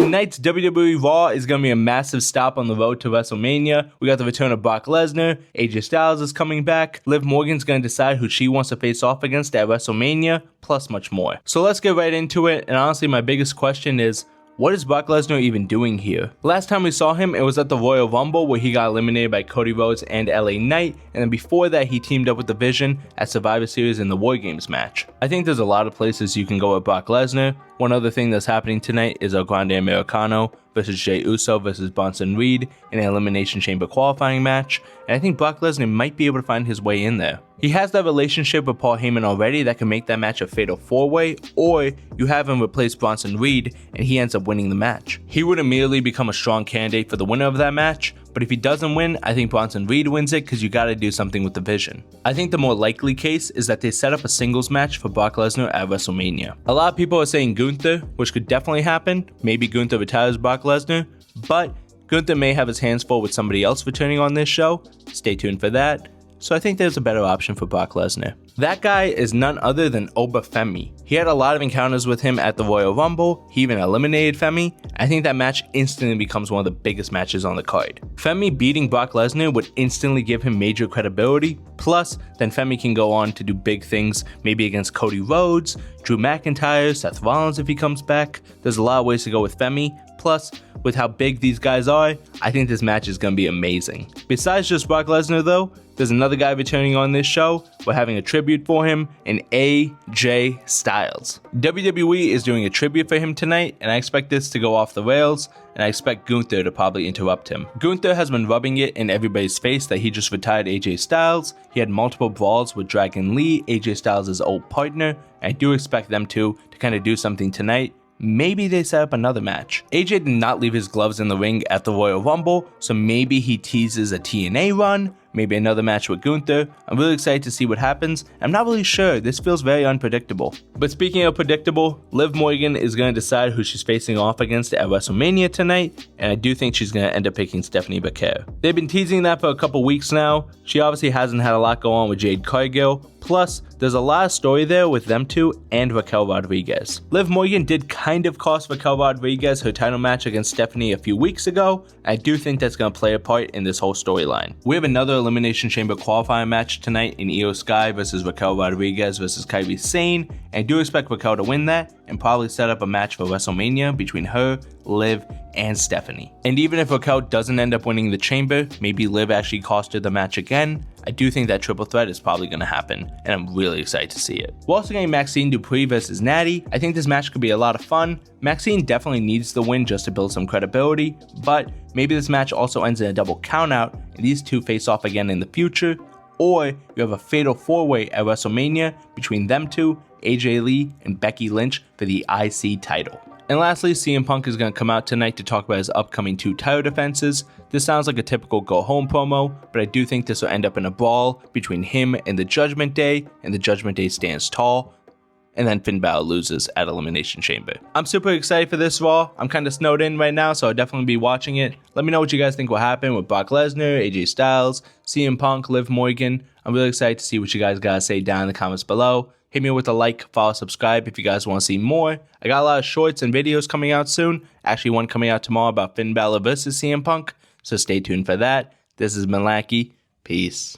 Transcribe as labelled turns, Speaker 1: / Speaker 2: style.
Speaker 1: Tonight's WWE Raw is going to be a massive stop on the road to WrestleMania. We got the return of Brock Lesnar, AJ Styles is coming back, Liv Morgan's going to decide who she wants to face off against at WrestleMania, plus much more. So let's get right into it, and honestly my biggest question is, what is Brock Lesnar even doing here? Last time we saw him, it was at the Royal Rumble where he got eliminated by Cody Rhodes and LA Knight, and then before that he teamed up with The Vision at Survivor Series in the War Games match. I think there's a lot of places you can go with Brock Lesnar. One other thing that's happening tonight is El Grande Americano versus Jey Uso versus Bronson Reed in an Elimination Chamber qualifying match, and I think Brock Lesnar might be able to find his way in there. He has that relationship with Paul Heyman already that can make that match a fatal 4-way, or you have him replace Bronson Reed and he ends up winning the match. He would immediately become a strong candidate for the winner of that match, but if he doesn't win, I think Bronson Reed wins it because you gotta do something with the Vision. I think the more likely case is that they set up a singles match for Brock Lesnar at WrestleMania. A lot of people are saying Gunther, which could definitely happen. Maybe Gunther retires Brock Lesnar, but Gunther may have his hands full with somebody else returning on this show. Stay tuned for that. So I think there's a better option for Brock Lesnar. That guy is none other than Oba Femi. He had a lot of encounters with him at the Royal Rumble. He even eliminated Femi. I think that match instantly becomes one of the biggest matches on the card. Femi beating Brock Lesnar would instantly give him major credibility. Plus, then Femi can go on to do big things, maybe against Cody Rhodes, Drew McIntyre, Seth Rollins if he comes back. There's a lot of ways to go with Femi. Plus, with how big these guys are, I think this match is going to be amazing. Besides just Brock Lesnar though, there's another guy returning on this show. We're having a tribute for him in AJ Styles. WWE is doing a tribute for him tonight, and I expect this to go off the rails, and I expect Gunther to probably interrupt him. Gunther has been rubbing it in everybody's face that he just retired AJ Styles. He had multiple brawls with Dragon Lee, AJ Styles' old partner, and I do expect them to kind of do something tonight. Maybe they set up another match. AJ did not leave his gloves in the ring at the Royal Rumble, so maybe he teases a TNA run, maybe another match with Gunther. I'm really excited to see what happens. I'm not really sure, this feels very unpredictable. But speaking of predictable, Liv Morgan is going to decide who she's facing off against at WrestleMania tonight, and I do think she's going to end up picking Stephanie Becerra. They've been teasing that for a couple weeks now. She obviously hasn't had a lot go on with Jade Cargill, plus there's a lot of story there with them two and Raquel Rodriguez. Liv Morgan did kind of cost Raquel Rodriguez her title match against Stephanie a few weeks ago. I do think that's going to play a part in this whole storyline. We have another Elimination Chamber qualifying match tonight in Io Sky versus Raquel Rodriguez versus Kairi Sane, and I do expect Raquel to win that and probably set up a match for WrestleMania between her, Liv, and Stephanie. And even if Raquel doesn't end up winning the chamber, maybe Liv actually cost her the match again, I do think that triple threat is probably going to happen, and I'm really excited to see it. We're also getting Maxine Dupree versus Natty. I think this match could be a lot of fun. Maxine definitely needs the win just to build some credibility, but maybe this match also ends in a double countout, and these two face off again in the future, or you have a fatal 4-way at WrestleMania between them two, AJ Lee and Becky Lynch for the IC title. And lastly, CM Punk is going to come out tonight to talk about his upcoming 2 title defenses. This sounds like a typical go home promo, but I do think this will end up in a brawl between him and the Judgment Day, and the Judgment Day stands tall, and then Finn Balor loses at Elimination Chamber. I'm super excited for this Raw. I'm kind of snowed in right now, so I'll definitely be watching it. Let me know what you guys think will happen with Brock Lesnar, AJ Styles, CM Punk, Liv Morgan. I'm really excited to see what you guys gotta say down in the comments below. Hit me with a like, follow, subscribe if you guys want to see more. I got a lot of shorts and videos coming out soon. Actually, one coming out tomorrow about Finn Balor versus CM Punk, so stay tuned for that. This has been Lakey. Peace.